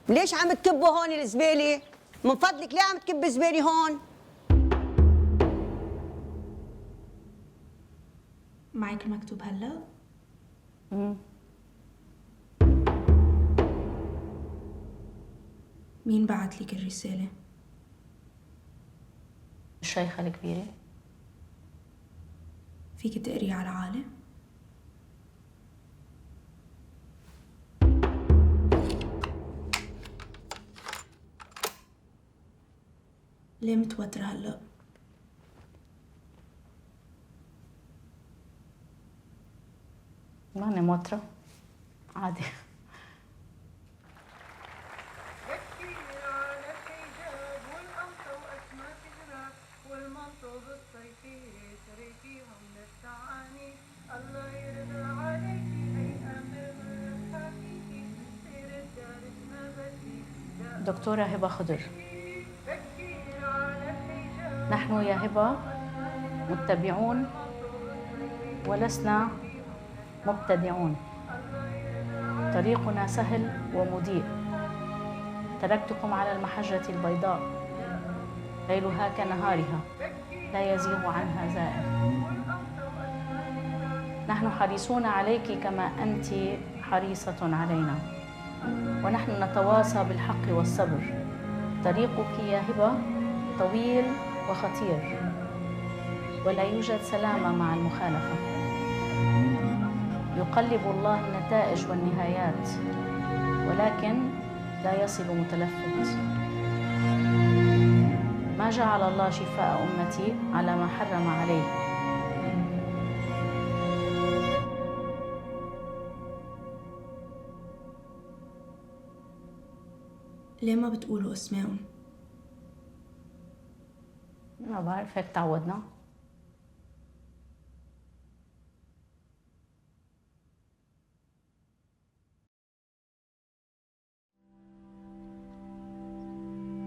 ليش عم تكبوا هون الزبالة؟ من فضلك ليه عم تكب زبالة هون؟ معك المكتوب هلا؟ مين بعت لك الرسالة؟ الشيخة الكبيرة. فيك تقري على العالم؟ ليه متوترة هلا؟ ماني موترة، عادي. دكتورة هبة خضر، نحن يا هبة متبعون ولسنا مبتدعون، طريقنا سهل ومضيء، تركتكم على المحجة البيضاء، ليلها كنهارها لا يزيغ عنها زائغ. نحن حريصون عليك كما أنت حريصة علينا، ونحن نتواصى بالحق والصبر. طريقك يا هبة طويل وخطير، ولا يوجد سلامة مع المخالفة. يقلب الله النتائج والنهايات، ولكن لا يصل متلفت. ما جعل الله شفاء أمتي على ما حرم عليه. ليه ما بتقولوا اسمائهم؟ ما بعرف، هيك تعودنا.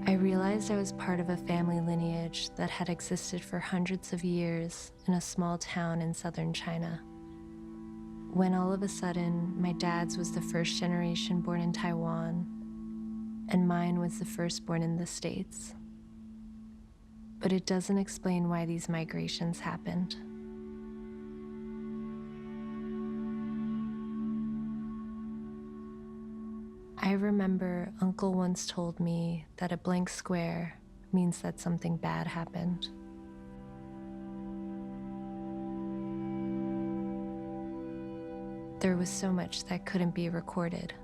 I realized I was part of a family lineage that had existed for hundreds of years in a small town in southern China. When all of a sudden, my dad's was the first generation born in Taiwan, and mine was the first born in the States. But it doesn't explain why these migrations happened. I remember Uncle once told me that a blank square means that something bad happened. There was so much that couldn't be recorded.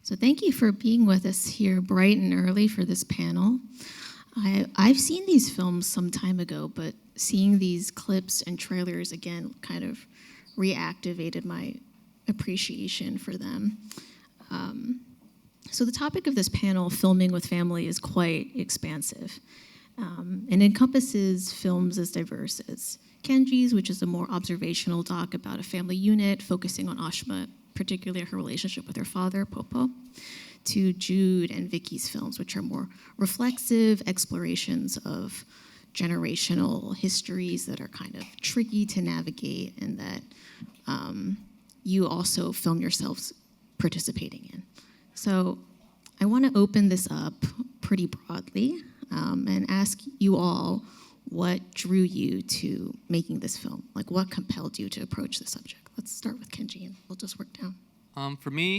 So thank you for being with us here bright and early for this panel. I've seen these films some time ago, but seeing these clips and trailers again kind of reactivated my appreciation for them. So the topic of this panel, Filming with Family, is quite expansive and encompasses films as diverse as Kenji's, which is a more observational doc about a family unit focusing on Ashima, particularly her relationship with her father, Popo, to Jude and Vicky's films, which are more reflexive explorations of generational histories that are kind of tricky to navigate and that you also film yourselves participating in. So I want to open this up pretty broadly and ask you all what drew you to making this film? Like, what compelled you to approach the subject? Let's start with Kenji, and we'll just work down. For me,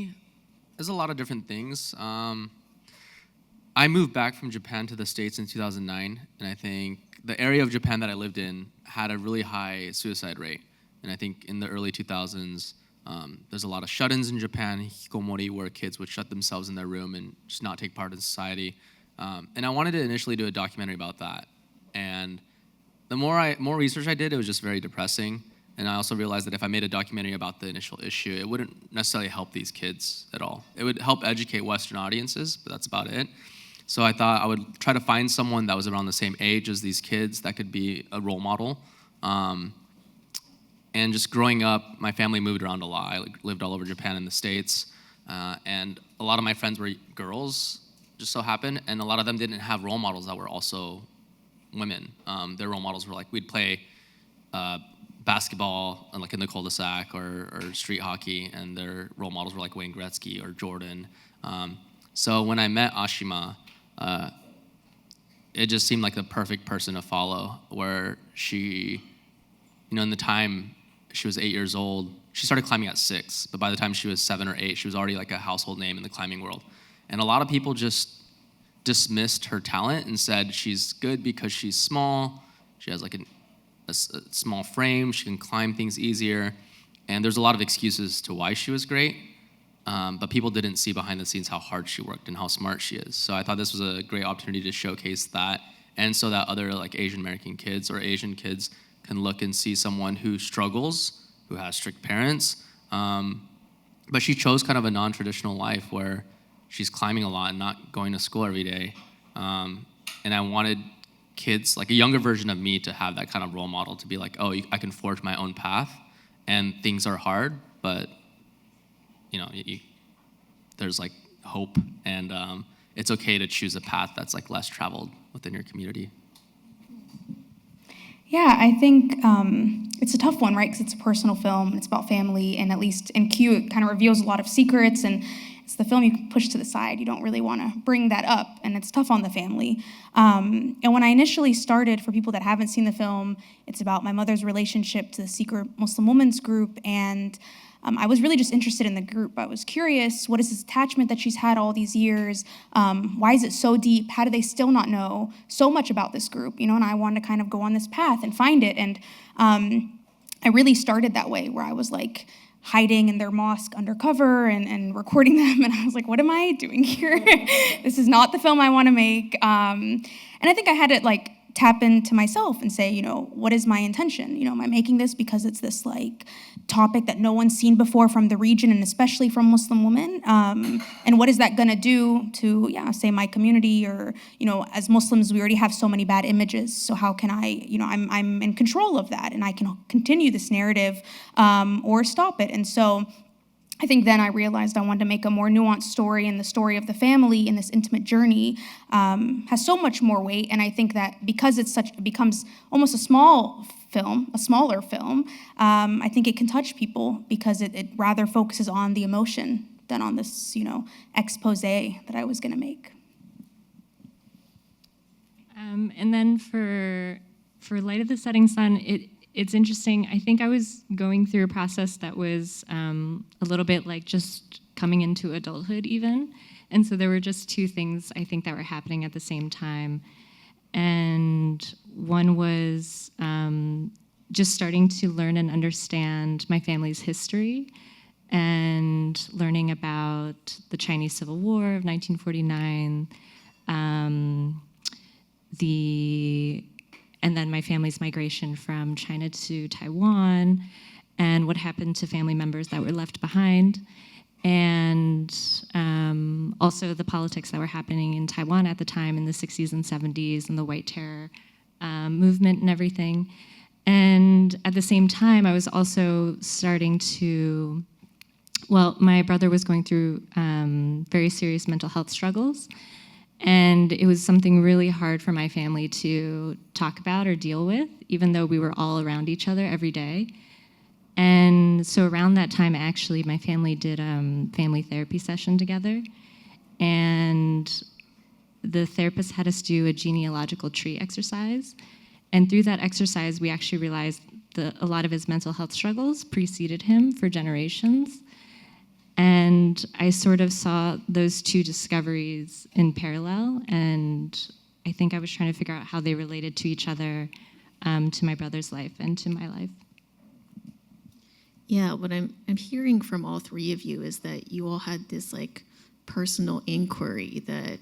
there's a lot of different things. I moved back from Japan to the States in 2009, and I think the area of Japan that I lived in had a really high suicide rate. And I think in the early 2000s, there's a lot of shut-ins in Japan, hikikomori, where kids would shut themselves in their room and just not take part in society. And I wanted to initially do a documentary about that. And the more research I did, it was just very depressing. And I also realized that if I made a documentary about the initial issue, it wouldn't necessarily help these kids at all. It would help educate Western audiences, but that's about it. So I thought I would try to find someone that was around the same age as these kids that could be a role model. And just growing up, my family moved around a lot. I lived all over Japan and the States. And a lot of my friends were girls, just so happened, and a lot of them didn't have role models that were also women. Their role models were like, we'd play basketball like in the cul-de-sac or street hockey, and their role models were like Wayne Gretzky or Jordan. So when I met Ashima, it just seemed like the perfect person to follow, where she, in the time she was 8 years old, she started climbing at 6, but by the time she was 7 or 8, she was already like a household name in the climbing world. And a lot of people just dismissed her talent and said she's good because she's small, she has like a small frame, she can climb things easier, and there's a lot of excuses to why she was great, but people didn't see behind the scenes how hard she worked and how smart she is. So I thought this was a great opportunity to showcase that, and so that other like Asian American kids or Asian kids can look and see someone who struggles, who has strict parents, but she chose kind of a non-traditional life where she's climbing a lot and not going to school every day. And I wanted kids, like a younger version of me, to have that kind of role model, to be like, oh, I can forge my own path, and things are hard, but there's like hope, and it's okay to choose a path that's like less traveled within your community. Yeah, I think it's a tough one, right? Because it's a personal film, and it's about family, and at least in Q, it kind of reveals a lot of secrets, and it's the film you can push to the side. You don't really want to bring that up, and it's tough on the family. And when I initially started, for people that haven't seen the film, it's about my mother's relationship to the secret Muslim women's group, and I was really just interested in the group. I was curious, what is this attachment that she's had all these years? Why is it so deep? How do they still not know so much about this group? And I wanted to kind of go on this path and find it. And I really started that way, where I was like hiding in their mosque undercover and recording them. And I was like, what am I doing here? This is not the film I want to make. And I think I had to like tap into myself and say, what is my intention? Am I making this because it's this like topic that no one's seen before from the region, and especially from Muslim women? And what is that gonna do to, say my community, or, as Muslims, we already have so many bad images. So how can I, I'm in control of that, and I can continue this narrative or stop it. And so I think then I realized I wanted to make a more nuanced story, and the story of the family in this intimate journey has so much more weight. And I think that because it becomes almost a smaller film, I think it can touch people because it rather focuses on the emotion than on this, expose that I was going to make. And then for Light of the Setting Sun, it's interesting. I think I was going through a process that was a little bit like just coming into adulthood even. And so there were just two things I think that were happening at the same time. And one was just starting to learn and understand my family's history, and learning about the Chinese Civil War of 1949, and then my family's migration from China to Taiwan, and what happened to family members that were left behind, and also the politics that were happening in Taiwan at the time in the 60s and 70s, and the White Terror movement and everything. And at the same time, I was also starting to, my brother was going through very serious mental health struggles, and it was something really hard for my family to talk about or deal with, even though we were all around each other every day. And so around that time, actually, my family did a family therapy session together, and the therapist had us do a genealogical tree exercise. And through that exercise, we actually realized that a lot of his mental health struggles preceded him for generations. And I sort of saw those two discoveries in parallel, and I think I was trying to figure out how they related to each other, to my brother's life and to my life. Yeah, what I'm hearing from all three of you is that you all had this like personal inquiry that,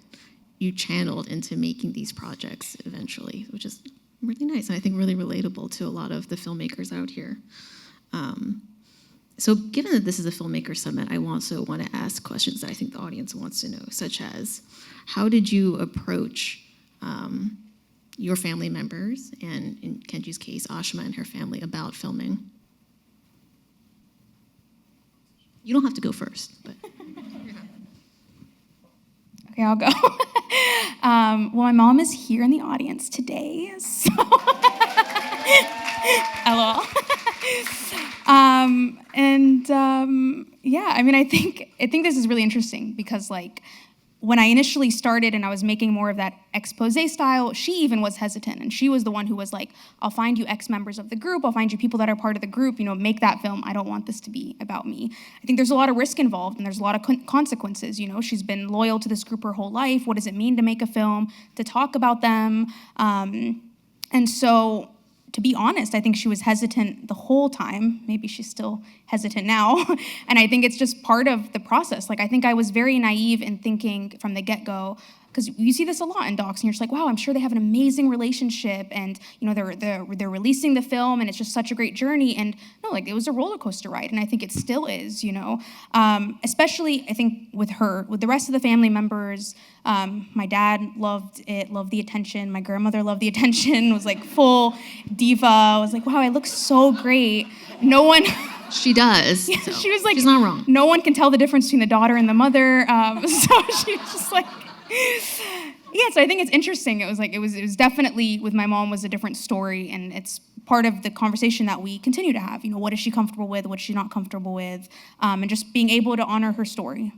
you channeled into making these projects eventually, which is really nice, and I think really relatable to a lot of the filmmakers out here. So given that this is a filmmaker summit, I also want to ask questions that I think the audience wants to know, such as, how did you approach your family members, and in Kenji's case, Ashima and her family, about filming? You don't have to go first, but... Okay, I'll go. Well, my mom is here in the audience today, so LOL. Yeah, I mean, I think this is really interesting because, like, when I initially started and I was making more of that expose style, she even was hesitant, and she was the one who was like, I'll find you ex members of the group, I'll find you people that are part of the group, make that film. I don't want this to be about me. I think there's a lot of risk involved and there's a lot of consequences, She's been loyal to this group her whole life. What does it mean to make a film, to talk about them? And so, to be honest, I think she was hesitant the whole time. Maybe she's still hesitant now. And I think it's just part of the process. Like, I think I was very naive in thinking from the get-go, because you see this a lot in docs, and you're just like, wow, I'm sure they have an amazing relationship, and they're releasing the film, and it's just such a great journey. And no, like, it was a roller coaster ride, and I think it still is. Especially I think with her, with the rest of the family members. My dad loved it, loved the attention. My grandmother loved the attention. Was like full diva. I was like, wow, I look so great. No one. She does. Yeah, so she was like, she's not wrong. No one can tell the difference between the daughter and the mother. So she was just like. Yeah, so I think it's interesting. It was definitely, with my mom, was a different story, and it's part of the conversation that we continue to have. What is she comfortable with? What's she not comfortable with? And just being able to honor her story.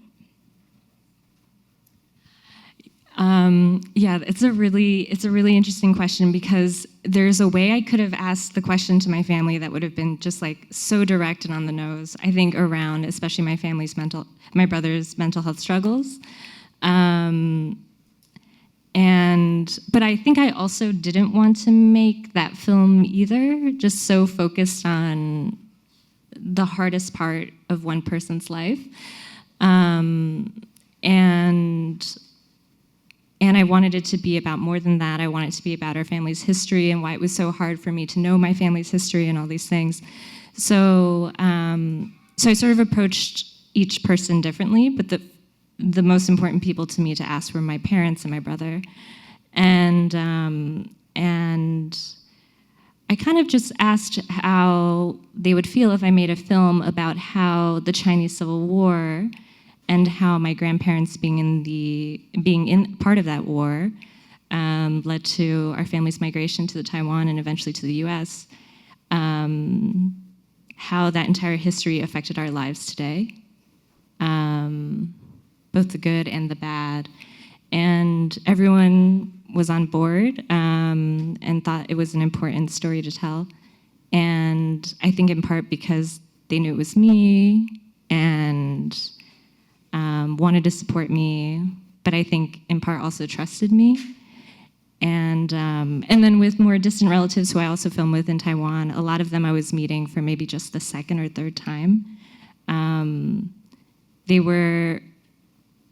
Yeah, it's a really interesting question, because there's a way I could have asked the question to my family that would have been just like so direct and on the nose. I think around especially my brother's mental health struggles. But I think I also didn't want to make that film either, just so focused on the hardest part of one person's life. And I wanted it to be about more than that. I wanted it to be about our family's history and why it was so hard for me to know my family's history and all these things. So I sort of approached each person differently, but the most important people to me to ask were my parents and my brother. And I kind of just asked how they would feel if I made a film about how the Chinese Civil War and how my grandparents being in part of that war led to our family's migration to Taiwan and eventually to the US, how that entire history affected our lives today, both the good and the bad. And everyone was on board and thought it was an important story to tell. And I think in part because they knew it was me and wanted to support me, but I think in part also trusted me. And then with more distant relatives who I also filmed with in Taiwan, a lot of them I was meeting for maybe just the second or third time.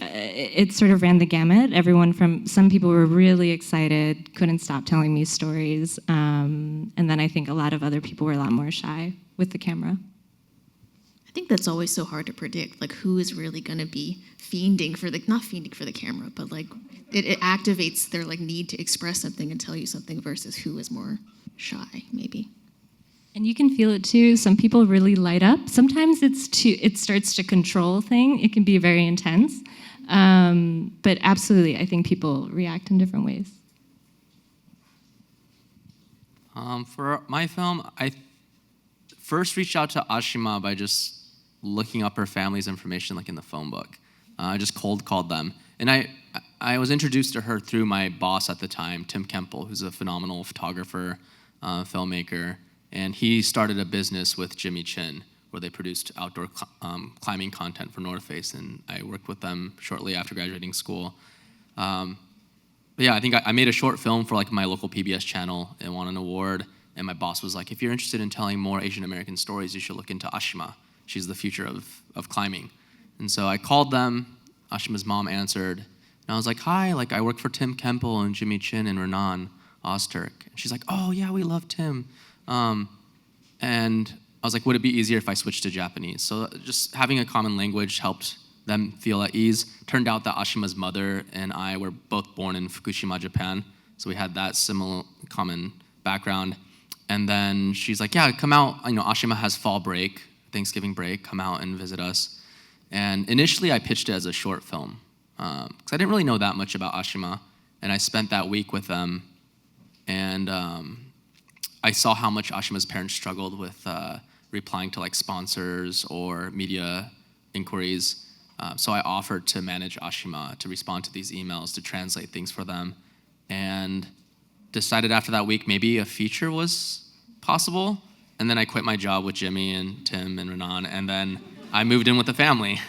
It sort of ran the gamut. Some people were really excited, couldn't stop telling me stories. And then I think a lot of other people were a lot more shy with the camera. I think that's always so hard to predict, like who is really going to be not fiending for the camera, but like it activates their like need to express something and tell you something versus who is more shy, maybe. And you can feel it too. Some people really light up. Sometimes it starts to control thing. It can be very intense. But absolutely, I think people react in different ways. For my film, I first reached out to Ashima by just looking up her family's information, like in the phone book. I just cold called them. And I was introduced to her through my boss at the time, Tim Kemple, who's a phenomenal photographer, filmmaker. And he started a business with Jimmy Chin, where they produced outdoor climbing content for North Face, and I worked with them shortly after graduating school. But yeah, I think I made a short film for like my local PBS channel and won an award, and my boss was like, if you're interested in telling more Asian American stories, you should look into Ashima. She's the future of climbing. And so I called them, Ashima's mom answered, And I was like, hi, like I work for Tim Kemple and Jimmy Chin and Renan Osterk. And she's like, oh yeah, we love Tim. And I was like, would it be easier if I switched to Japanese? So just having a common language helped them feel at ease. Turned out that Ashima's mother and I were both born in Fukushima, Japan. So we had that similar common background. And then she's like, yeah, come out. You know, Ashima has fall break, Thanksgiving break, come out and visit us. And initially I pitched it as a short film because I didn't really know that much about Ashima. And I spent that week with them. And I saw how much Ashima's parents struggled with replying to like sponsors or media inquiries. So I offered to manage Ashima, to respond to these emails, to translate things for them. And decided after that week maybe a feature was possible. And then I quit my job with Jimmy and Tim and Renan, and then I moved in with the family.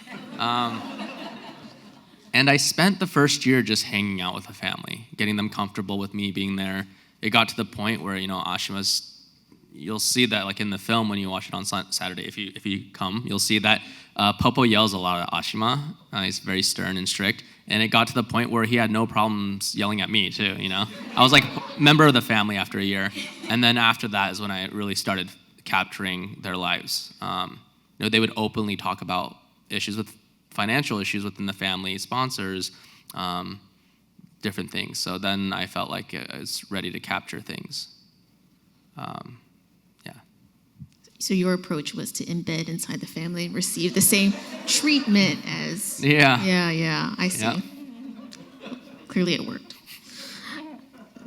And I spent the first year just hanging out with the family, getting them comfortable with me being there. It got to the point where, you know, Ashima's, you'll see that like in the film when you watch it on Saturday, if you come, you'll see that Popo yells a lot at Ashima. He's very stern and strict. And it got to the point where he had no problems yelling at me too, you know? I was like member of the family after a year. And then after that is when I really started capturing their lives. You know, they would openly talk about financial issues within the family, sponsors, different things. So then I felt like I was ready to capture things. So your approach was to embed inside the family and receive the same treatment as... Yeah. Yeah, I see. Yeah. Clearly it worked.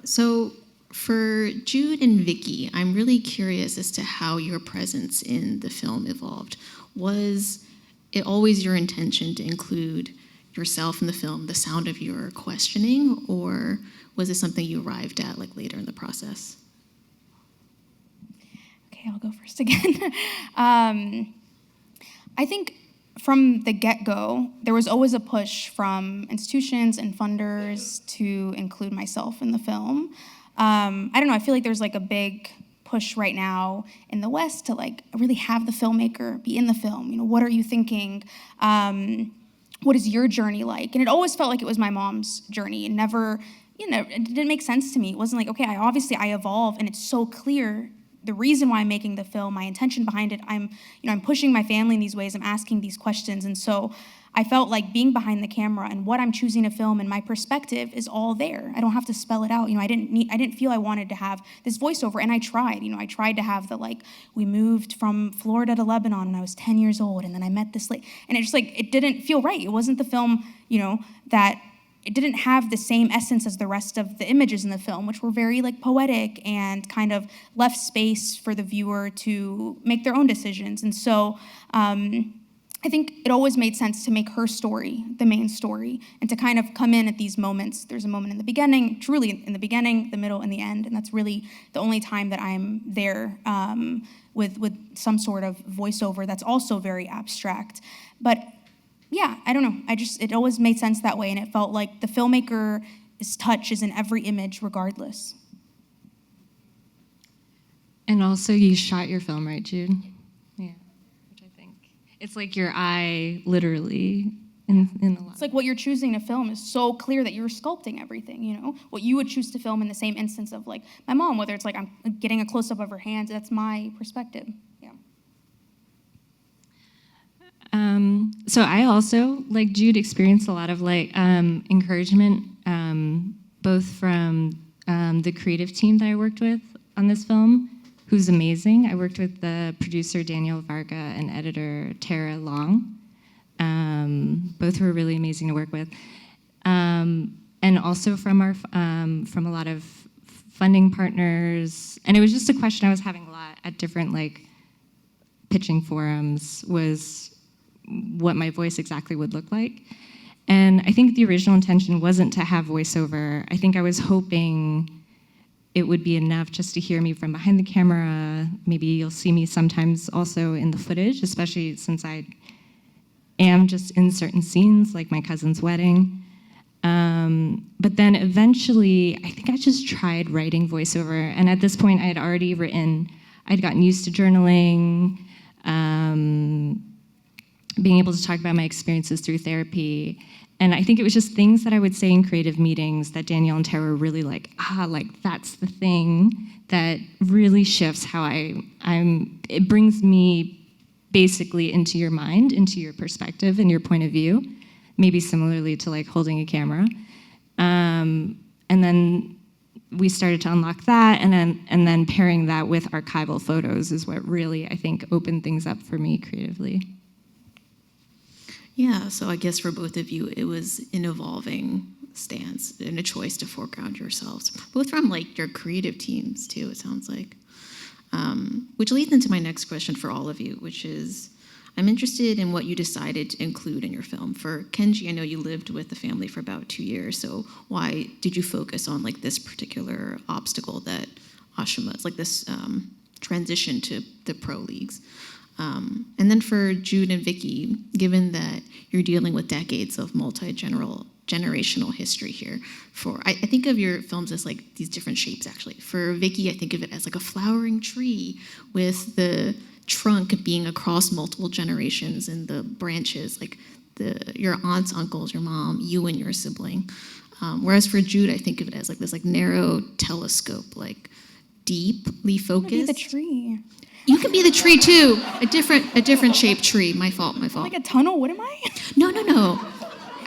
So for Jude and Vicky, I'm really curious as to how your presence in the film evolved. Was it always your intention to include yourself in the film, the sound of your questioning, or was it something you arrived at like later in the process? I'll go first again. I think from the get-go, there was always a push from institutions and funders to include myself in the film. I don't know, I feel like there's like a big push right now in the West to like really have the filmmaker be in the film. You know, what are you thinking? What is your journey like? And it always felt like it was my mom's journey and never, you know, it didn't make sense to me. It wasn't like, okay, I evolve and it's so clear the reason why I'm making the film, my intention behind it, I'm pushing my family in these ways, I'm asking these questions. And so I felt like being behind the camera and what I'm choosing to film and my perspective is all there. I don't have to spell it out. You know, I didn't feel I wanted to have this voiceover, and I tried. You know, I tried to have the like, we moved from Florida to Lebanon when I was 10 years old, and then I met this lady, and it just like, it didn't feel right. It wasn't the film, you know, that it didn't have the same essence as the rest of the images in the film, which were very like poetic and kind of left space for the viewer to make their own decisions. And so I think it always made sense to make her story the main story and to kind of come in at these moments. There's a moment in the beginning, truly in the beginning, the middle, and the end, and that's really the only time that I'm there with some sort of voiceover that's also very abstract. But yeah, I don't know. It always made sense that way, and it felt like the filmmaker's touch is in every image regardless. And also you shot your film, right, Jude? Yeah, which I think. It's like your eye literally in a lot. It's like what you're choosing to film is so clear that you're sculpting everything, you know? What you would choose to film in the same instance of like my mom, whether it's like I'm getting a close-up of her hands, that's my perspective. Yeah. So I also, like Jude, experienced a lot of like encouragement, both from the creative team that I worked with on this film, who's amazing. I worked with the producer Daniel Varga and editor Tara Long. Both were really amazing to work with, and also from a lot of funding partners. And it was just a question I was having a lot at different like pitching forums was what my voice exactly would look like. And I think the original intention wasn't to have voiceover. I think I was hoping it would be enough just to hear me from behind the camera. Maybe you'll see me sometimes also in the footage, especially since I am just in certain scenes, like my cousin's wedding. But then eventually, I think I just tried writing voiceover. And at this point, I had already written, I'd gotten used to journaling, being able to talk about my experiences through therapy. And I think it was just things that I would say in creative meetings that Danielle and Tara were really like, that's the thing that really shifts how it brings me basically into your mind, into your perspective and your point of view, maybe similarly to like holding a camera. And then we started to unlock that, and then pairing that with archival photos is what really, I think, opened things up for me creatively. Yeah, so I guess for both of you, it was an evolving stance and a choice to foreground yourselves, both from like your creative teams too, it sounds like. Which leads into my next question for all of you, which is, I'm interested in what you decided to include in your film. For Kenji, I know you lived with the family for about 2 years, so why did you focus on like this particular obstacle that Ashima, it's like this transition to the pro leagues? And then for Jude and Vicky, given that you're dealing with decades of generational history here, I think of your films as like these different shapes actually. For Vicky, I think of it as like a flowering tree with the trunk being across multiple generations and the branches, like your aunts, uncles, your mom, you and your sibling. Whereas for Jude, I think of it as like this like narrow telescope, like deeply focused. Be the tree. You can be the tree too. A different shaped tree. My fault. Like a tunnel? What am I? No.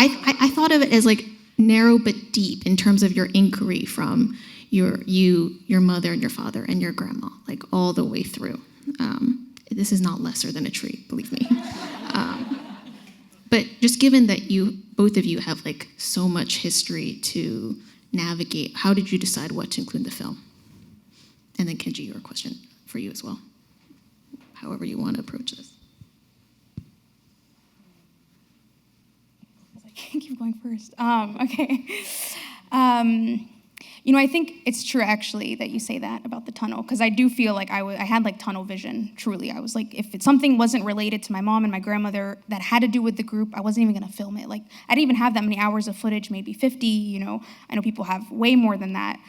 I thought of it as like narrow but deep in terms of your inquiry from your mother and your father and your grandma, like all the way through. This is not lesser than a tree, believe me. But just given that both of you have like so much history to navigate, how did you decide what to include in the film? And then Kenji, your question for you as well. However you want to approach this. I can't keep going first. Okay. I think it's true actually that you say that about the tunnel, because I do feel like I had like tunnel vision, truly. I was like, if something wasn't related to my mom and my grandmother that had to do with the group, I wasn't even gonna film it. Like, I didn't even have that many hours of footage, maybe 50, I know people have way more than that.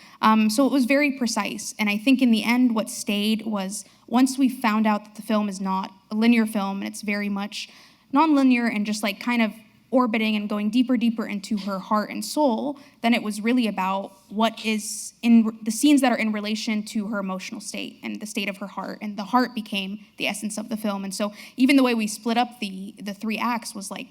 So it was very precise. And I think in the end, what stayed was, once we found out that the film is not a linear film and it's very much non-linear and just like kind of orbiting and going deeper into her heart and soul, then it was really about what is in the scenes that are in relation to her emotional state and the state of her heart. And the heart became the essence of the film. And so even the way we split up the 3 acts was like,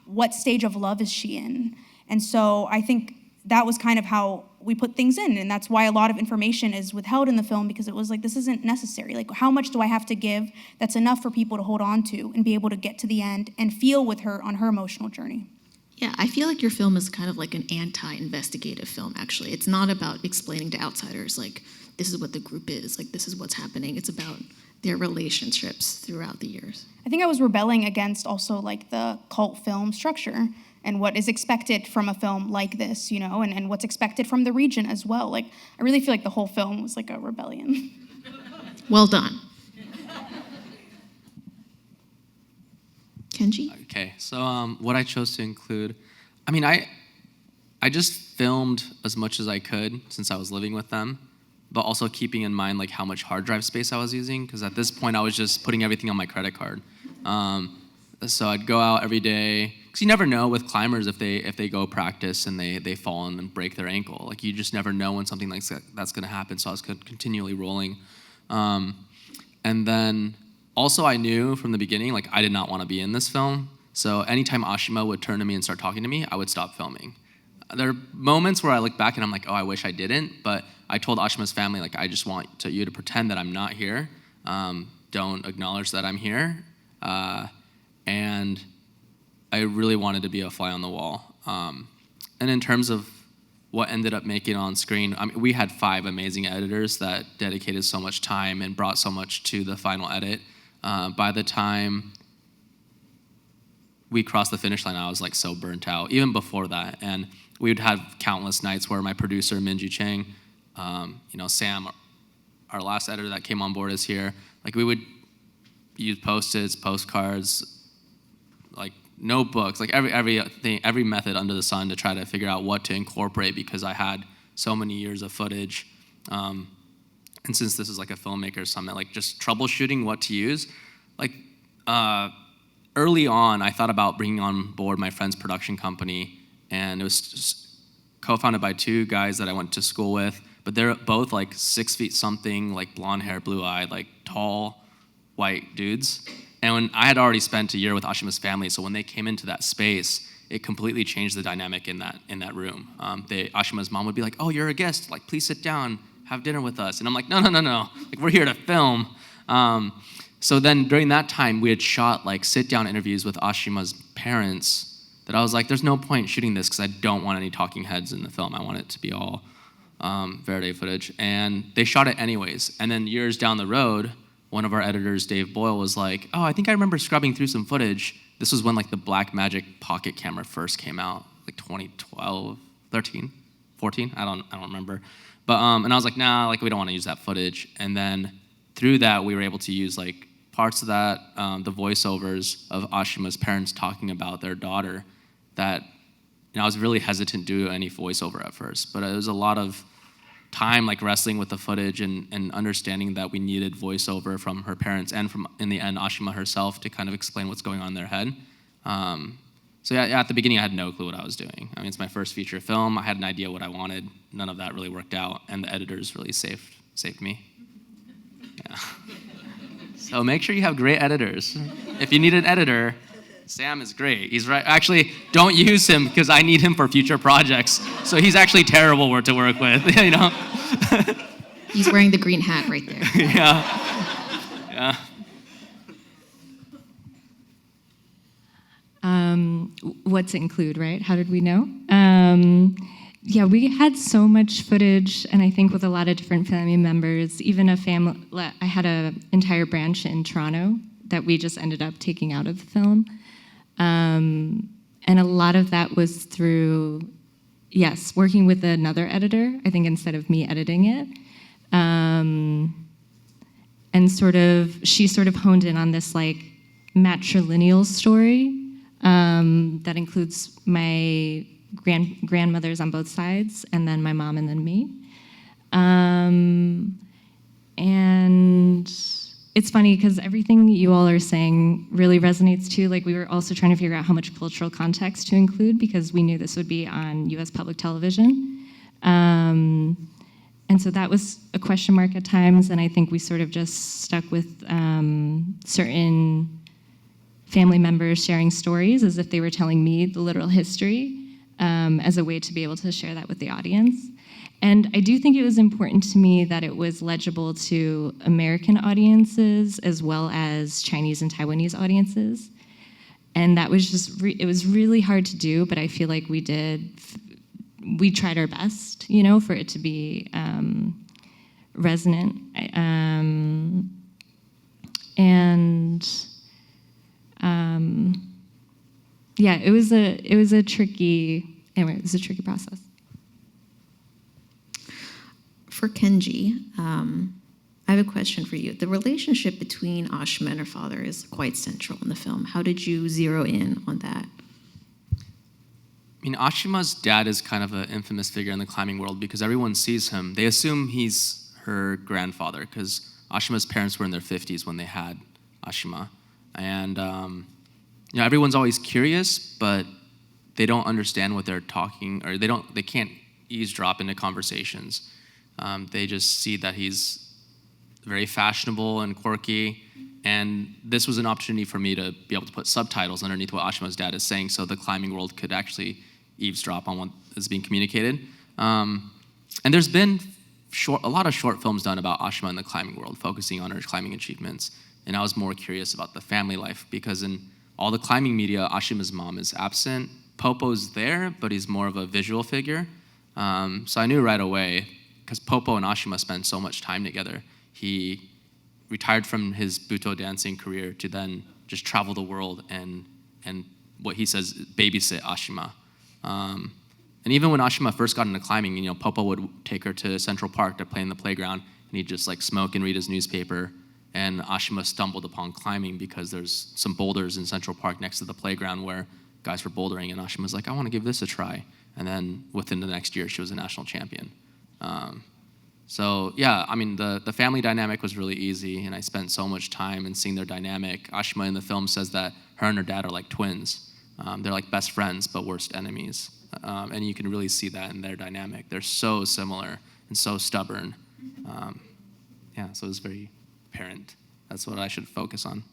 what stage of love is she in? And so I think that was kind of how we put things in, and that's why a lot of information is withheld in the film, because it was like, this isn't necessary. Like, how much do I have to give that's enough for people to hold on to and be able to get to the end and feel with her on her emotional journey? Yeah, I feel like your film is kind of like an anti-investigative film, actually. It's not about explaining to outsiders, like, this is what the group is, like, this is what's happening. It's about their relationships throughout the years. I think I was rebelling against also like the cult film structure and what is expected from a film like this, and what's expected from the region as well. Like, I really feel like the whole film was like a rebellion. Well done. Kenji? Okay, so what I chose to include, I just filmed as much as I could since I was living with them, but also keeping in mind like how much hard drive space I was using, because at this point I was just putting everything on my credit card. So I'd go out every day, because you never know with climbers if they go practice and they fall and break their ankle. Like, you just never know when something like that's going to happen. So I was continually rolling. And then also I knew from the beginning, like, I did not want to be in this film. So anytime Ashima would turn to me and start talking to me, I would stop filming. There are moments where I look back and I'm like, oh, I wish I didn't. But I told Ashima's family, like, I just want you to pretend that I'm not here. Don't acknowledge that I'm here. And I really wanted to be a fly on the wall. And in terms of what ended up making it on screen, we had 5 amazing editors that dedicated so much time and brought so much to the final edit. By the time we crossed the finish line, I was like so burnt out, even before that. And we would have countless nights where my producer, Minji Chang, Sam, our last editor that came on board is here. Like, we would use Post-its, postcards, like notebooks, like every method under the sun to try to figure out what to incorporate, because I had so many years of footage. And since this is like a filmmaker summit, like just troubleshooting what to use, like early on, I thought about bringing on board my friend's production company, and it was just co-founded by two guys that I went to school with, but they're both like 6 feet something, like blonde hair, blue eyed, like tall, white dudes. And when I had already spent a year with Ashima's family, so when they came into that space, it completely changed the dynamic in that room. Ashima's mom would be like, "Oh, you're a guest. Like, please sit down, have dinner with us." And I'm like, "No. Like, we're here to film." So then during that time, we had shot like sit-down interviews with Ashima's parents. That I was like, "There's no point shooting this because I don't want any talking heads in the film. I want it to be all Verde footage." And they shot it anyways. And then years down the road, one of our editors, Dave Boyle, was like, "Oh, I think I remember scrubbing through some footage." This was when like the Blackmagic pocket camera first came out, like 2012, 13, 14, I don't remember. But and I was like, "Nah, like we don't want to use that footage." And then through that, we were able to use like parts of that, the voiceovers of Ashima's parents talking about their daughter. That I was really hesitant to do any voiceover at first, but it was a lot of time like wrestling with the footage and understanding that we needed voiceover from her parents and from, in the end, Ashima herself to kind of explain what's going on in their head. So yeah, at the beginning I had no clue what I was doing. I mean, it's my first feature film. I had an idea what I wanted. None of that really worked out, and the editors really saved me. Yeah. So make sure you have great editors. If you need an editor, Sam is great. He's right. Actually, don't use him because I need him for future projects. So he's actually terrible to work with, you know? He's wearing the green hat right there. Yeah. What to include, right? How did we know? Yeah, we had so much footage, and I think with a lot of different family members, even I had an entire branch in Toronto that we just ended up taking out of the film. And a lot of that was through, yes, working with another editor, I think instead of me editing it. And she sort of honed in on this like matrilineal story that includes my grandmothers on both sides, and then my mom and then me. And it's funny because everything you all are saying really resonates too. Like, we were also trying to figure out how much cultural context to include because we knew this would be on US public television. And so that was a question mark at times, and I think we sort of just stuck with certain family members sharing stories as if they were telling me the literal history as a way to be able to share that with the audience. And I do think it was important to me that it was legible to American audiences as well as Chinese and Taiwanese audiences. And that was just, it was really hard to do, but I feel like we tried our best, you know, for it to be resonant. Yeah, it was a tricky process. For Kenji, I have a question for you. The relationship between Ashima and her father is quite central in the film. How did you zero in on that? I mean, Ashima's dad is kind of an infamous figure in the climbing world because everyone sees him. They assume he's her grandfather because Ashima's parents were in their 50s when they had Ashima. And everyone's always curious, but they don't understand what they're talking, or they can't eavesdrop into conversations. They just see that he's very fashionable and quirky, and this was an opportunity for me to be able to put subtitles underneath what Ashima's dad is saying so the climbing world could actually eavesdrop on what is being communicated. And there's been a lot of short films done about Ashima in the climbing world, focusing on her climbing achievements, and I was more curious about the family life because in all the climbing media, Ashima's mom is absent. Popo's there, but he's more of a visual figure. So I knew right away, because Popo and Ashima spent so much time together. He retired from his Buto dancing career to then just travel the world and what he says, babysit Ashima. And even when Ashima first got into climbing, Popo would take her to Central Park to play in the playground, and he'd just like smoke and read his newspaper. And Ashima stumbled upon climbing because there's some boulders in Central Park next to the playground where guys were bouldering, and Ashima's like, I want to give this a try. And then within the next year, she was a national champion. So yeah, I mean, the family dynamic was really easy, and I spent so much time in seeing their dynamic. Ashima in the film says that her and her dad are like twins. They're like best friends, but worst enemies. And you can really see that in their dynamic. They're so similar and so stubborn. Yeah, so it's very apparent. That's what I should focus on.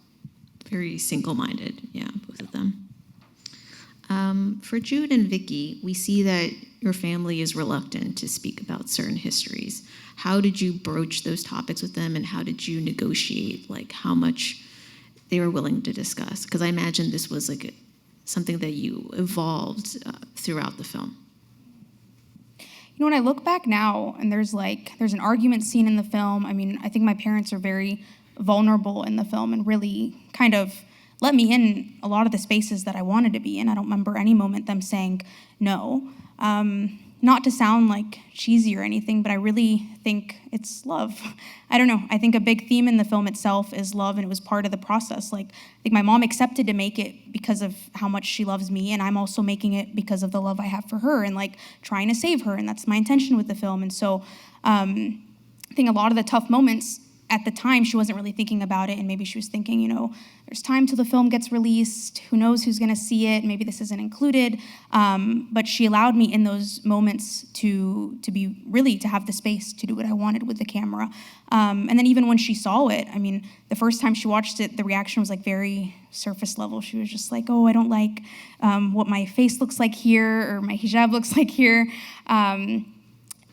Very single-minded, yeah, both of them. For Jude and Vicky, we see that your family is reluctant to speak about certain histories. How did you broach those topics with them, and how did you negotiate like how much they were willing to discuss? Because I imagine this was like something that you evolved throughout the film. You know, when I look back now, and there's an argument scene in the film. I mean, I think my parents are very vulnerable in the film and really kind of let me in a lot of the spaces that I wanted to be in. I don't remember any moment them saying no. Not to sound like cheesy or anything, but I really think it's love. I don't know. I think a big theme in the film itself is love, and it was part of the process. Like, I think my mom accepted to make it because of how much she loves me, and I'm also making it because of the love I have for her and like trying to save her, and that's my intention with the film. And so I think a lot of the tough moments at the time, she wasn't really thinking about it, and maybe she was thinking, you know, there's time till the film gets released, who knows who's gonna see it, maybe this isn't included, but she allowed me in those moments to have the space to do what I wanted with the camera. And then even when she saw it, I mean, the first time she watched it, the reaction was like very surface level. She was just like, oh, I don't like what my face looks like here, or my hijab looks like here.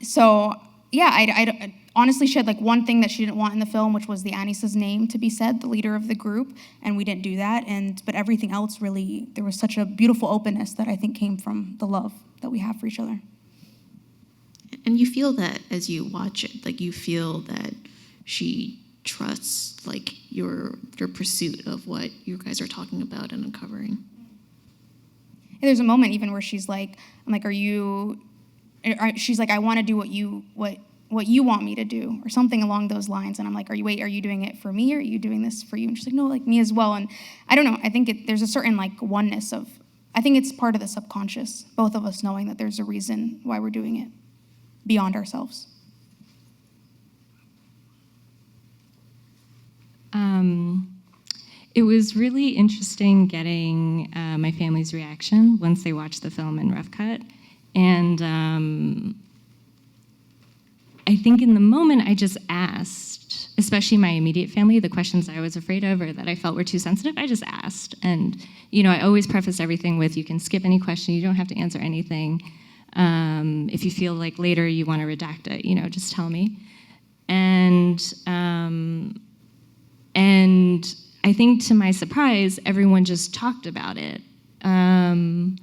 So yeah, I honestly, she had like one thing that she didn't want in the film, which was the Anisa's name to be said, the leader of the group, and we didn't do that. But everything else, really, there was such a beautiful openness that I think came from the love that we have for each other. And you feel that as you watch it, like you feel that she trusts like your pursuit of what you guys are talking about and uncovering. And there's a moment even where she's like, I'm like, she's like, I want to do what you want me to do, or something along those lines. And I'm like, are you doing it for me, or are you doing this for you? And she's like, no, like me as well. And I don't know, I think there's a certain like oneness of, I think it's part of the subconscious, both of us knowing that there's a reason why we're doing it beyond ourselves. It was really interesting getting my family's reaction once they watched the film in rough cut. And I think in the moment I just asked, especially my immediate family, the questions I was afraid of or that I felt were too sensitive, I just asked. And, you know, I always preface everything with, you can skip any question, you don't have to answer anything. If you feel like later you want to redact it, you know, just tell me. And I think to my surprise, everyone just talked about it. And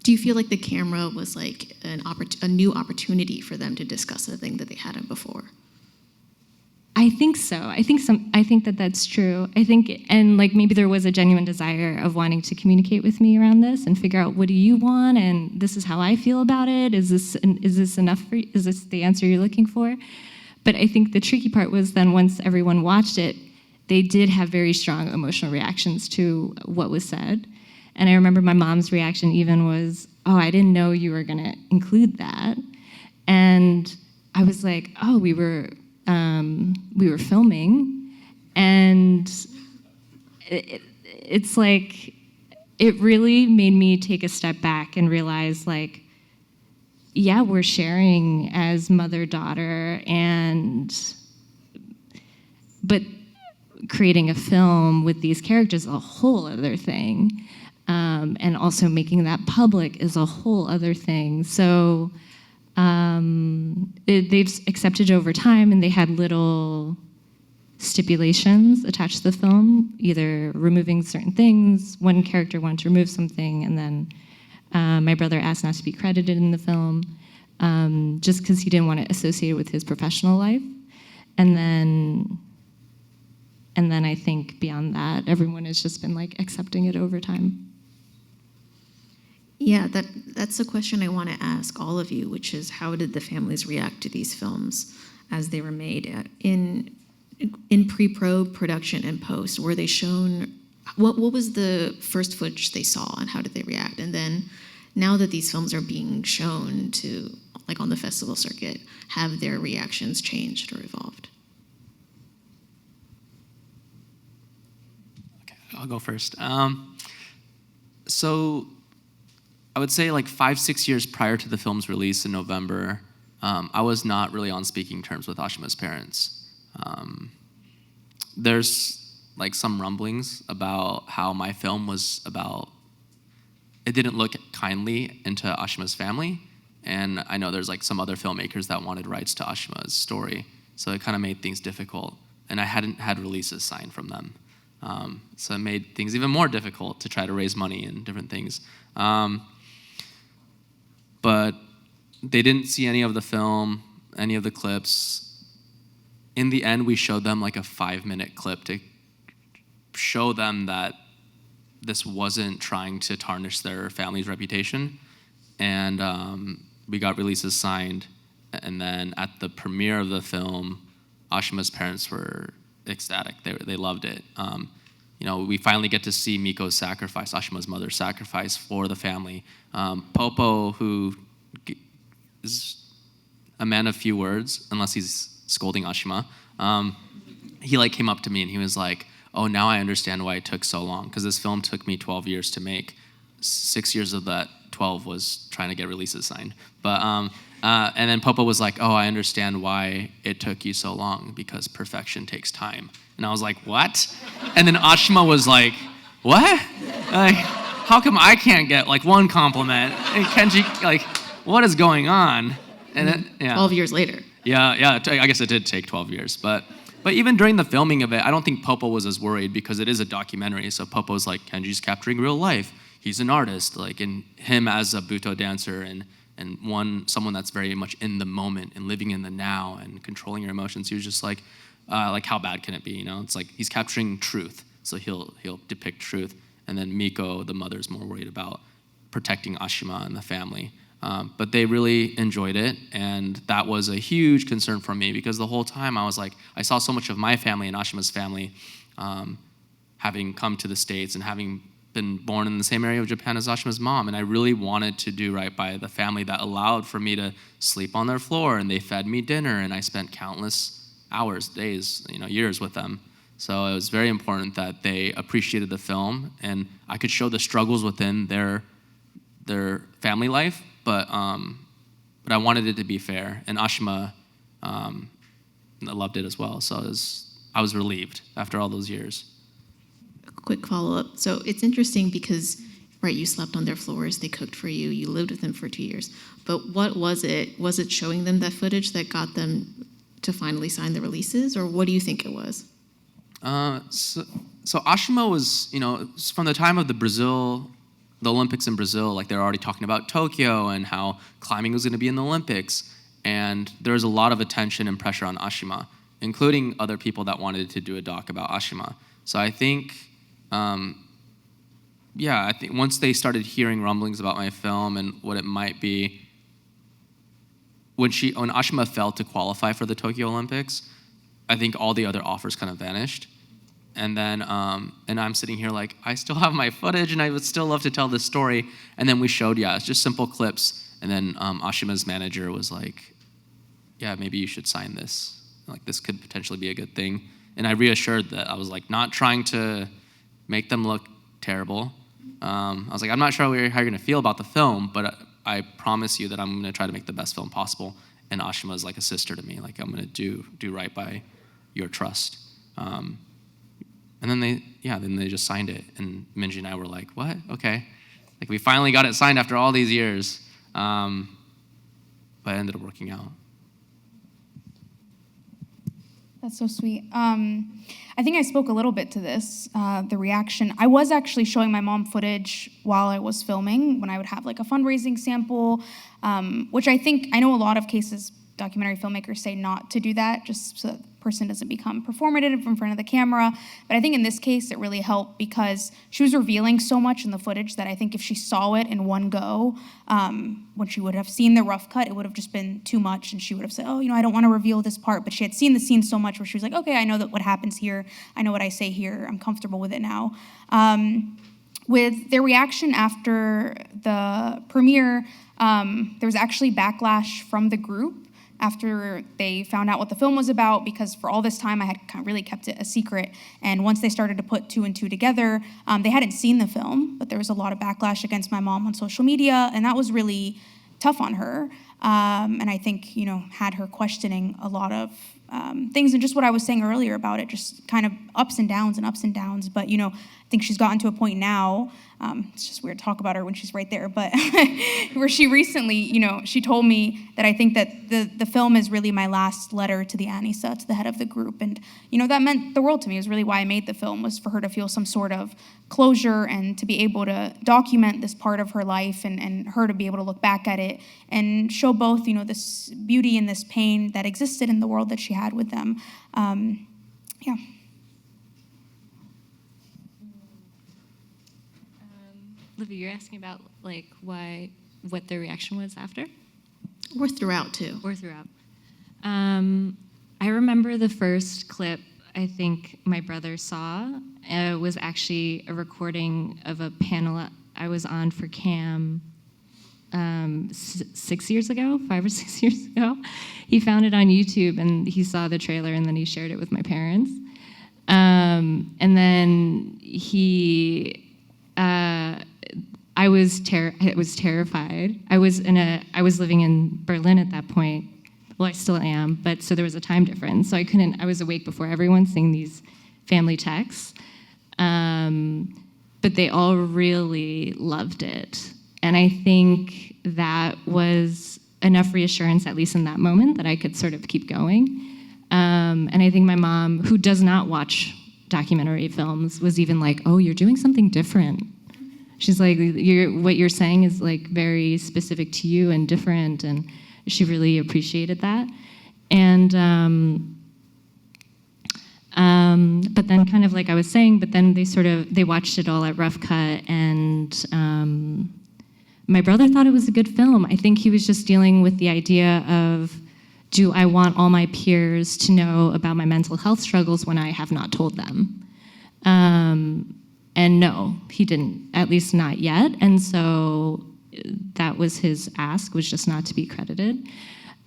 do you feel like the camera was like a new opportunity for them to discuss a thing that they hadn't before? I think so. I think that's true. I think, and like maybe there was a genuine desire of wanting to communicate with me around this and figure out, what do you want, and this is how I feel about it. Is this enough for you? Is this the answer you're looking for? But I think the tricky part was then once everyone watched it, they did have very strong emotional reactions to what was said. And I remember my mom's reaction even was, oh, I didn't know you were gonna include that. And I was like, oh, we were filming. And it's like, it really made me take a step back and realize, like, yeah, we're sharing as mother-daughter, but creating a film with these characters is a whole other thing. And also making that public is a whole other thing. So they've accepted it over time, and they had little stipulations attached to the film, either removing certain things. One character wanted to remove something, and then my brother asked not to be credited in the film, just because he didn't want to associate it with his professional life. And then I think beyond that, everyone has just been like accepting it over time. Yeah, that's a question I want to ask all of you, which is, how did the families react to these films as they were made in pre-pro, production, and post? Were they shown, what was the first footage they saw, and how did they react? And then now that these films are being shown to, like on the festival circuit, have their reactions changed or evolved? Okay, I'll go first. So I would say like 5-6 years prior to the film's release in November, I was not really on speaking terms with Ashima's parents. There's like some rumblings about how my film was about, it didn't look kindly into Ashima's family. And I know there's like some other filmmakers that wanted rights to Ashima's story. So it kind of made things difficult. And I hadn't had releases signed from them. So it made things even more difficult to try to raise money and different things. But they didn't see any of the film, any of the clips. In the end, we showed them like a 5-minute clip to show them that this wasn't trying to tarnish their family's reputation. And we got releases signed. And then at the premiere of the film, Ashima's parents were ecstatic. They loved it. We finally get to see Miko's sacrifice, Ashima's mother's sacrifice for the family. Popo, who is a man of few words, unless he's scolding Ashima, he like came up to me and he was like, "Oh, now I understand why it took so long, because this film took me 12 years to make. 6 years of that 12 was trying to get releases signed." But and then Popo was like, "Oh, I understand why it took you so long, because perfection takes time." And I was like, "What?" And then Ashima was like, "What? Like, how come I can't get like one compliment?" And Kenji, like, what is going on? And then, 12 years later. Yeah. I guess it did take 12 years, but even during the filming of it, I don't think Popo was as worried, because it is a documentary. So Popo's like, Kenji's capturing real life. He's an artist, like, and him as a Buto dancer and someone that's very much in the moment and living in the now and controlling your emotions. He was just like how bad can it be? It's like he's capturing truth, so he'll depict truth. And then Miko, the mother's more worried about protecting Ashima and the family. But they really enjoyed it, and that was a huge concern for me, because the whole time I was like, I saw so much of my family and Ashima's family having come to the States and having been born in the same area of Japan as Ashima's mom, and I really wanted to do right by the family that allowed for me to sleep on their floor, and they fed me dinner, and I spent countless hours, days, years with them. So it was very important that they appreciated the film, and I could show the struggles within their family life, but I wanted it to be fair, and Ashima loved it as well. So I was relieved after all those years. Quick follow-up. So it's interesting because, right, you slept on their floors, they cooked for you, you lived with them for 2 years. But what was it? Was it showing them that footage that got them to finally sign the releases, or what do you think it was? So Ashima was, from the time of the Olympics in Brazil, like they're already talking about Tokyo and how climbing was going to be in the Olympics. And there was a lot of attention and pressure on Ashima, including other people that wanted to do a doc about Ashima. So I think, I think once they started hearing rumblings about my film and what it might be, when Ashima failed to qualify for the Tokyo Olympics, I think all the other offers kind of vanished. And then, and I'm sitting here like, I still have my footage and I would still love to tell this story. And then we showed, it's just simple clips. And then Ashima's manager was like, yeah, maybe you should sign this. Like, this could potentially be a good thing. And I reassured that I was like, not trying to make them look terrible. I was like, I'm not sure how you're going to feel about the film, but I promise you that I'm going to try to make the best film possible. And Ashima is like a sister to me. Like, I'm going to do right by your trust. And then they just signed it. And Minji and I were like, what? Okay. Like, we finally got it signed after all these years. But it ended up working out. That's so sweet. I think I spoke a little bit to this, the reaction. I was actually showing my mom footage while I was filming, when I would have like a fundraising sample, which I know a lot of cases documentary filmmakers say not to do that, just so that the person doesn't become performative in front of the camera. But I think in this case, it really helped because she was revealing so much in the footage that I think if she saw it in one go, when she would have seen the rough cut, it would have just been too much, and she would have said, oh, I don't want to reveal this part. But she had seen the scene so much where she was like, okay, I know that what happens here. I know what I say here. I'm comfortable with it now. with their reaction after the premiere, there was actually backlash from the group after they found out what the film was about, because for all this time I had kind of really kept it a secret. And once they started to put two and two together, they hadn't seen the film, but there was a lot of backlash against my mom on social media, and that was really tough on her. And I think, had her questioning a lot of things, and just what I was saying earlier about it, just kind of ups and downs. But, I think she's gotten to a point now, it's just weird to talk about her when she's right there, but where she recently, she told me that I think that the film is really my last letter to the Anissa, to the head of the group. And, that meant the world to me. It was really why I made the film, was for her to feel some sort of closure and to be able to document this part of her life, and her to be able to look back at it and show both, this beauty and this pain that existed in the world that she had with them. Yeah. Livia, you're asking about what their reaction was after? Or throughout, too. Or throughout. I remember the first clip I think my brother saw was actually a recording of a panel I was on for CAAM 6 years ago, 5 or 6 years ago. He found it on YouTube, and he saw the trailer, and then he shared it with my parents. And then I was terrified. I was living in Berlin at that point. Well, I still am, but so there was a time difference. So I was awake before everyone seeing these family texts. But they all really loved it. And I think that was enough reassurance, at least in that moment, that I could sort of keep going. And I think my mom, who does not watch documentary films, was even like, "Oh, you're doing something different." She's like, what you're saying is very specific to you and different, and she really appreciated that. And but then, kind of like I was saying, but then they watched it all at Rough Cut, and my brother thought it was a good film. I think he was just dealing with the idea of, do I want all my peers to know about my mental health struggles when I have not told them? And no, he didn't, at least not yet. And so that was his ask, was just not to be credited,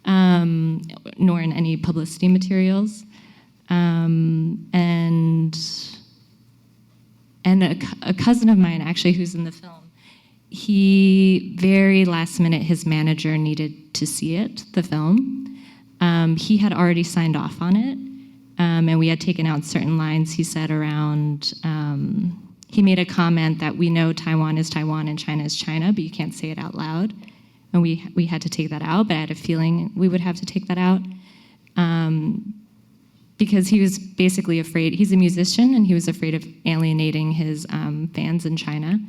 nor in any publicity materials. And a cousin of mine, actually, who's in the film, he, very last minute, his manager needed to see it, the film. He had already signed off on it, and we had taken out certain lines he said around, he made a comment that we know Taiwan is Taiwan and China is China, but you can't say it out loud. And we had to take that out, but I had a feeling we would have to take that out. Because he was basically afraid, he's a musician, and he was afraid of alienating his fans in China.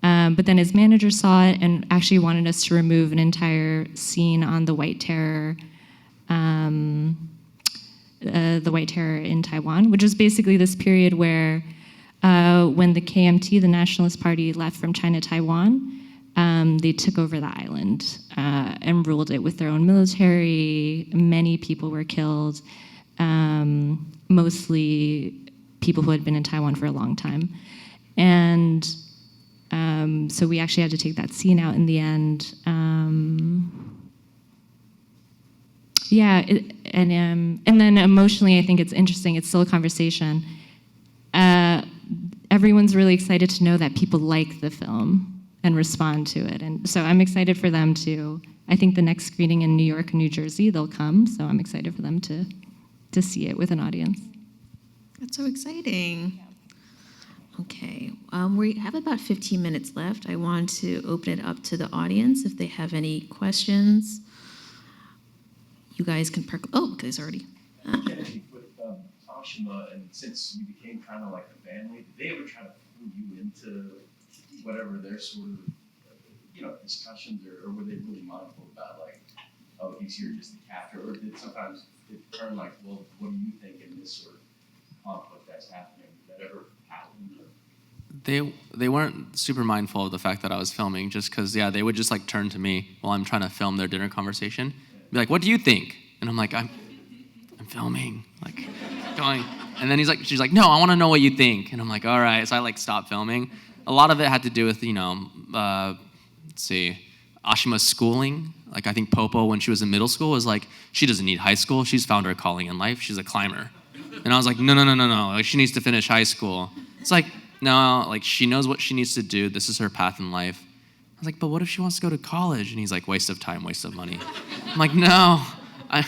But then his manager saw it and actually wanted us to remove an entire scene on the White Terror, in Taiwan, which was basically this period where when the KMT, the Nationalist Party, left from China to Taiwan, they took over the island and ruled it with their own military. Many people were killed, mostly people who had been in Taiwan for a long time. And so we actually had to take that scene out in the end. And then emotionally, I think it's interesting. It's still a conversation. Everyone's really excited to know that people like the film and respond to it. And so I'm excited for them to, I think the next screening in New York and New Jersey, they'll come. So I'm excited for them to see it with an audience. That's so exciting. Okay, we have about 15 minutes left. I want to open it up to the audience if they have any questions. You guys can guys already. Kenji, with Ashima, and since you became kind of like a family, did they ever try to pull you into whatever their sort of, discussions, or were they really mindful about oh, he's here just to capture, or did sometimes it turn well, what do you think in this sort of conflict that's happening? Did that ever happen? They weren't super mindful of the fact that I was filming, just because they would just turn to me while I'm trying to film their dinner conversation, be like, "What do you think?" And I'm like, I'm filming, going. And then she's like, "No, I want to know what you think." And I'm like, "All right." So I stopped filming. a lot of it had to do with, let's see, Ashima's schooling. Like I think Popo, when she was in middle school, was like, she doesn't need high school. She's found her calling in life. She's a climber. And I was like, no. Like she needs to finish high school. It's like, no, like she knows what she needs to do. This is her path in life. I was like, but what if she wants to go to college? And he's like, waste of time, waste of money. I'm like, no, I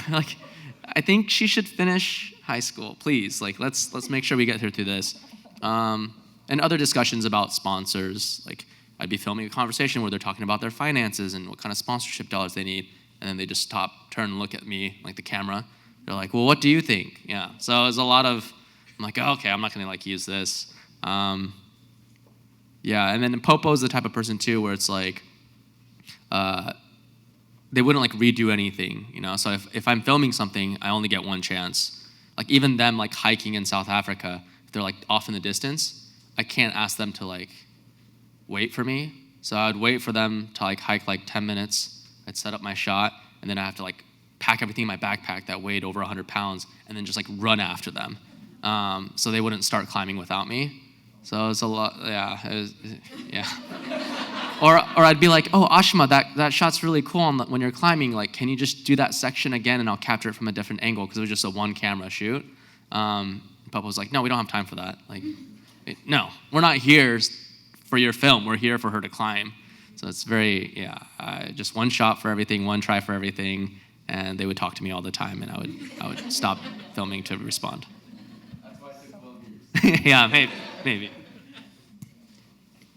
think she should finish high school, please. Like, let's make sure we get her through this. And other discussions about sponsors. Like, I'd be filming a conversation where they're talking about their finances and what kind of sponsorship dollars they need, and then they just stop, turn, and look at me, like the camera. They're like, well, what do you think? Yeah. So there's a lot of, I'm like, oh, okay, I'm not gonna like use this. Yeah, and then Popo's the type of person too where it's like, they wouldn't like redo anything, So if I'm filming something, I only get one chance. Like even them like hiking in South Africa, if they're like off in the distance, I can't ask them to like wait for me. So I'd wait for them to like hike like 10 minutes. I'd set up my shot, and then I have to like pack everything in my backpack that weighed over 100 pounds, and then just like run after them, so they wouldn't start climbing without me. So it's a lot, yeah. Or I'd be like, oh, Ashima, that shot's really cool when you're climbing. Like, can you just do that section again, and I'll capture it from a different angle, because it was just a one camera shoot. Papa was like, no, we don't have time for that. Like, no, we're not here for your film. We're here for her to climb. So it's very, just one shot for everything, one try for everything, and they would talk to me all the time, and I would stop filming to respond. That's why it took 12 years. Yeah, maybe.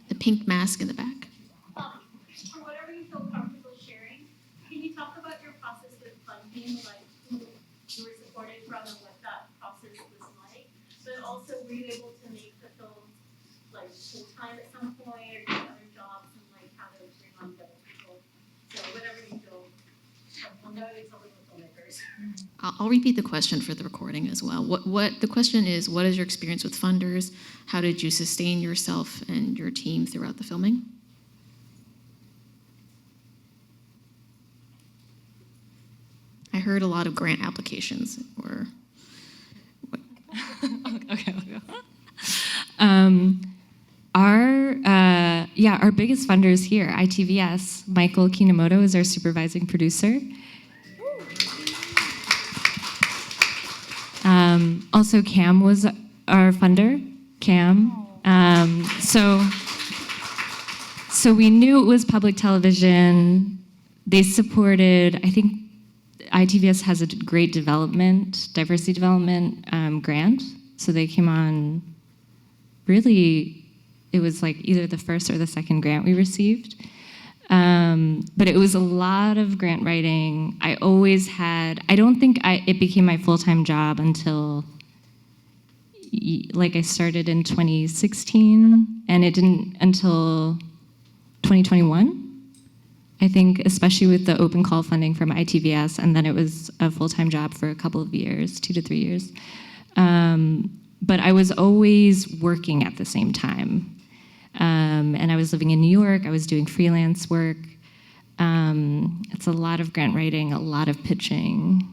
The pink mask in the back. For whatever you feel comfortable sharing, can you talk about your process with funding, like who you were supported from and what that process was like? But also, were you able to make the film like full time at some point, or do other jobs, and like how to bring on other people? So whatever you feel comfortable knowing something with filmmakers. I'll repeat the question for the recording as well. What the question is, what is your experience with funders? How did you sustain yourself and your team throughout the filming? I heard a lot of grant applications or what? Okay, I'll go. Our biggest funders here, ITVS, Michael Kinamoto is our supervising producer. Also, CAM was our funder, CAM. So we knew it was public television. They supported, I think ITVS has a great diversity development grant. So they came on, really, it was like either the first or the second grant we received. But it was a lot of grant writing. I don't think it became my full-time job until, I started in 2016, and it didn't until 2021, I think, especially with the open call funding from ITVS, and then it was a full-time job for a couple of years, 2 to 3 years. But I was always working at the same time. And I was living in New York, I was doing freelance work. It's a lot of grant writing, a lot of pitching.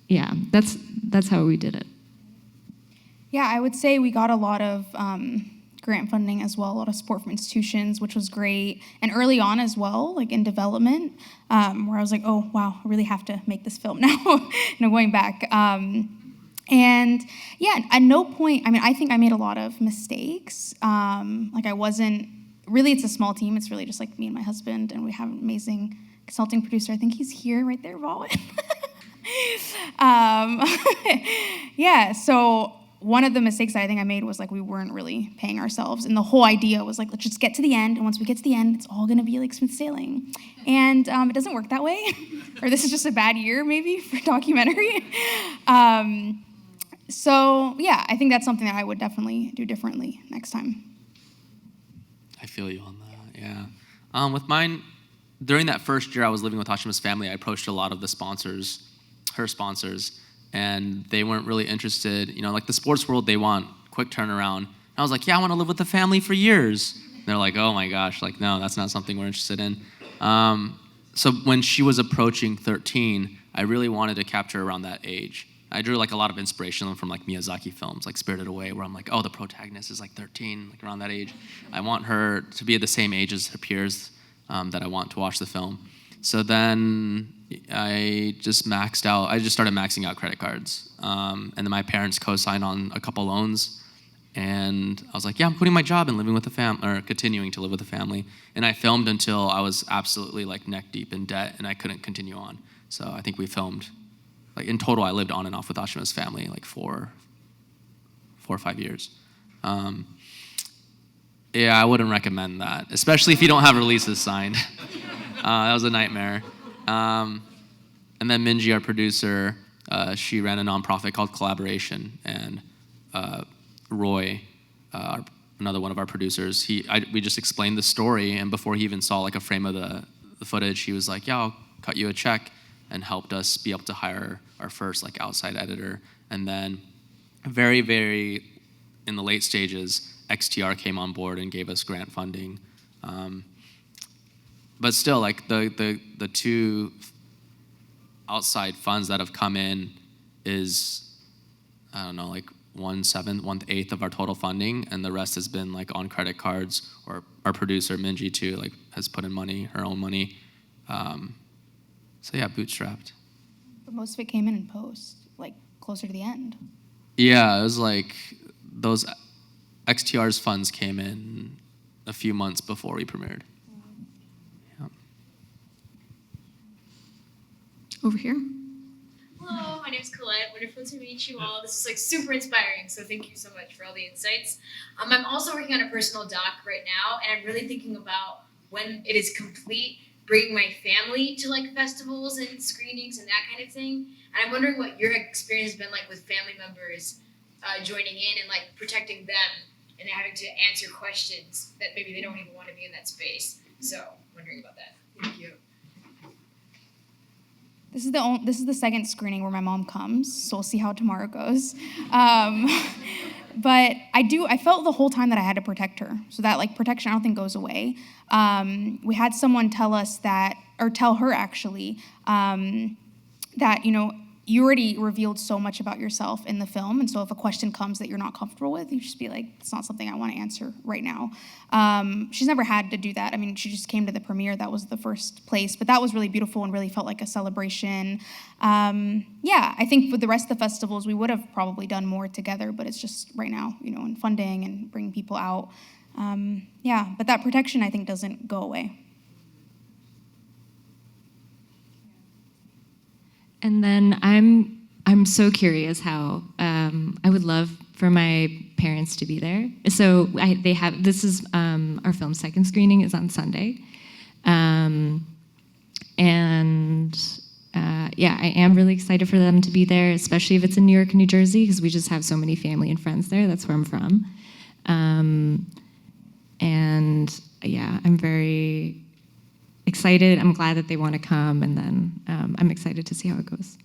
Yeah, that's how we did it. Yeah, I would say we got a lot of grant funding as well, a lot of support from institutions, which was great. And early on as well, like in development, where I was like, oh, wow, I really have to make this film now, going back. And yeah, at no point, I think I made a lot of mistakes. I wasn't, really it's a small team. It's really just like me and my husband, and we have an amazing consulting producer. I think he's here right there, Rowan. Yeah, so one of the mistakes that I think I made was we weren't really paying ourselves. And the whole idea was let's just get to the end. And once we get to the end, it's all gonna be like smooth sailing. And it doesn't work that way. Or this is just a bad year maybe for documentary. So yeah, I think that's something that I would definitely do differently next time. I feel you on that, yeah. With mine, during that first year I was living with Ashima's family, I approached a lot of the sponsors, her sponsors, and they weren't really interested. Like the sports world, they want quick turnaround. And I was like, yeah, I want to live with the family for years. And they're like, oh my gosh, no, that's not something we're interested in. So when she was approaching 13, I really wanted to capture around that age. I drew like a lot of inspiration from like Miyazaki films, like Spirited Away, where I'm like, oh, the protagonist is like 13, like around that age. I want her to be at the same age as her peers that I want to watch the film. So then I just maxed out. I just started maxing out credit cards, and then my parents co-signed on a couple loans, and I was like, yeah, I'm quitting my job and living with the or continuing to live with the family. And I filmed until I was absolutely like neck deep in debt, and I couldn't continue on. So I think we filmed, like in total, I lived on and off with Ashima's family like 4 or 5 years. Yeah, I wouldn't recommend that, especially if you don't have releases signed. That was a nightmare. And then Minji, our producer, she ran a nonprofit called Collaboration, and Roy, another one of our producers, we just explained the story, and before he even saw like a frame of the footage, he was like, yeah, I'll cut you a check, and helped us be able to hire our first like outside editor. And then very, very in the late stages, XTR came on board and gave us grant funding. But still, like the two outside funds that have come in is, I don't know, like 1/7, 1/8 of our total funding, and the rest has been like on credit cards, or our producer Minji too, like has put in money, her own money. So yeah, bootstrapped. But most of it came in post, like closer to the end. Yeah, it was like those XTR's funds came in a few months before we premiered. Yeah. Over here. Hello, my name is Colette. Wonderful to meet you all. This is like super inspiring, so thank you so much for all the insights. I'm also working on a personal doc right now, and I'm really thinking about when it is complete, bringing my family to like festivals and screenings and that kind of thing. And I'm wondering what your experience has been like with family members joining in and like protecting them and having to answer questions that maybe they don't even want to be in that space. So, wondering about that. Thank you. This is the second screening where my mom comes, so we'll see how tomorrow goes. But I felt the whole time that I had to protect her. So that like protection I don't think goes away. We had someone tell us that, or tell her actually, that, you know, you already revealed so much about yourself in the film, and so if a question comes that you're not comfortable with, you just be like, it's not something I want to answer right now. She's never had to do that. I mean, she just came to the premiere. That was the first place, but that was really beautiful and really felt like a celebration. Yeah, I think with the rest of the festivals, we would have probably done more together, but it's just right now, you know, in funding and bringing people out. Yeah, but that protection, I think, doesn't go away. And then I'm so curious how I would love for my parents to be there. So this is our film's second screening is on Sunday, and yeah, I am really excited for them to be there, especially if it's in New York and New Jersey, because we just have so many family and friends there. That's where I'm from, and yeah, I'm very excited. I'm glad that they want to come, and then I'm excited to see how it goes.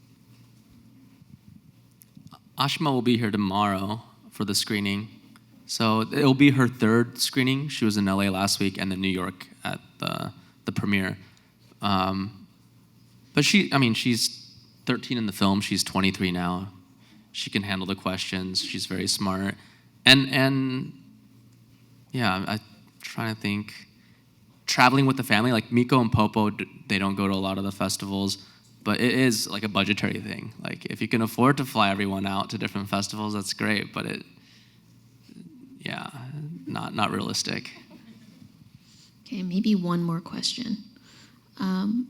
Ashima will be here tomorrow for the screening. So it'll be her third screening. She was in LA last week and then New York at the premiere. But she's 13 in the film. She's 23 now. She can handle the questions. She's very smart. And yeah, I'm trying to think. Traveling with the family, like Miko and Popo, they don't go to a lot of the festivals, but it is like a budgetary thing. Like if you can afford to fly everyone out to different festivals, that's great, but not realistic. Okay, maybe one more question.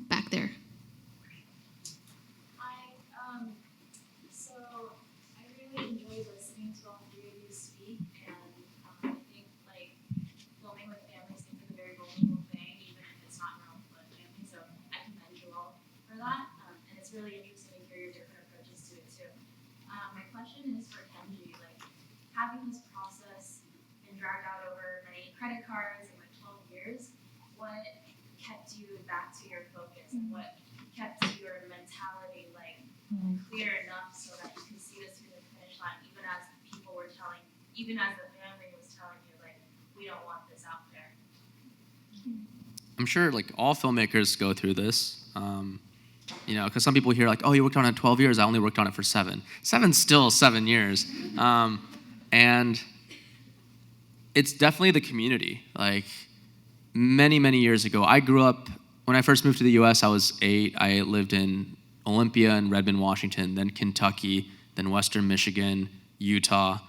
Back there. Hi, so I really enjoyed listening to all three of you speak, and I think like filming with families seems like a very vulnerable thing, even if it's not your own blood family. So I commend you all for that, and it's really interesting to hear your different approaches to it too. My question is for Kenji, like having this process been dragged out over many credit cards and like 12 years, what kept you back to your focus, and what kept your mentality like clear enough so that you could see this through the finish line, even as the family was telling you like, we don't want this out there? I'm sure like all filmmakers go through this. You know, because some people hear like, oh, you worked on it 12 years, I only worked on it for 7. 7's still 7 years. And it's definitely the community. Like, many, many years ago, I grew up, when I first moved to the US, I was 8. I lived in Olympia and Redmond, Washington, then Kentucky, then Western Michigan, Utah,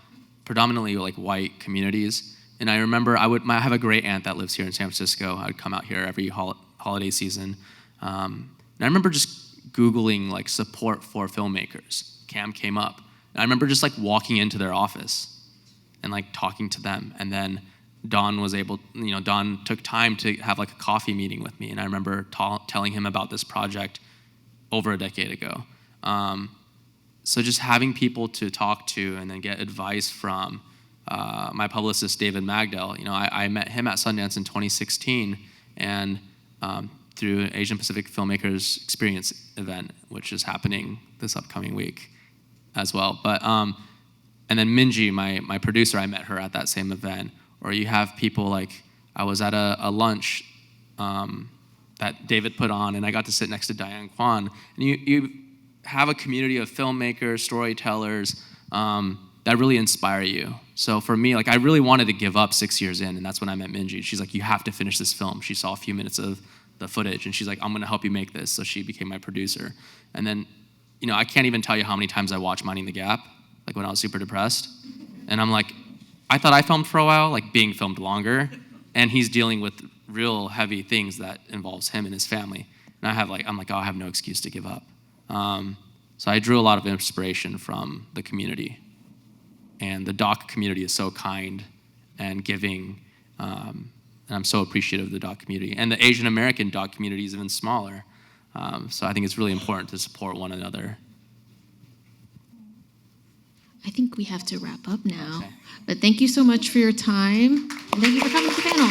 predominantly like white communities. And I remember I have a great aunt that lives here in San Francisco. I would come out here every holiday season. And I remember just Googling like support for filmmakers. CAAM came up. And I remember just like walking into their office and like talking to them. And then Don took time to have like a coffee meeting with me. And I remember telling him about this project over a decade ago. So just having people to talk to and then get advice from. My publicist, David Magdell, I met him at Sundance in 2016 and through Asian Pacific Filmmakers Experience event, which is happening this upcoming week as well. But, and then Minji, my producer, I met her at that same event. Or you have people like, I was at a lunch that David put on and I got to sit next to Diane Kwan. And you have a community of filmmakers, storytellers, that really inspire you. So for me, like I really wanted to give up 6 years in, and that's when I met Minji. She's like, you have to finish this film. She saw a few minutes of the footage, and she's like, I'm gonna help you make this. So she became my producer. And then, I can't even tell you how many times I watched Minding the Gap, like when I was super depressed. And I'm like, I thought I filmed for a while, like being filmed longer, and he's dealing with real heavy things that involves him and his family. And I'm like, oh, I have no excuse to give up. So I drew a lot of inspiration from the community. And the doc community is so kind and giving, and I'm so appreciative of the doc community. And the Asian American doc community is even smaller. So I think it's really important to support one another. I think we have to wrap up now. Okay. But thank you so much for your time, and thank you for coming to the panel.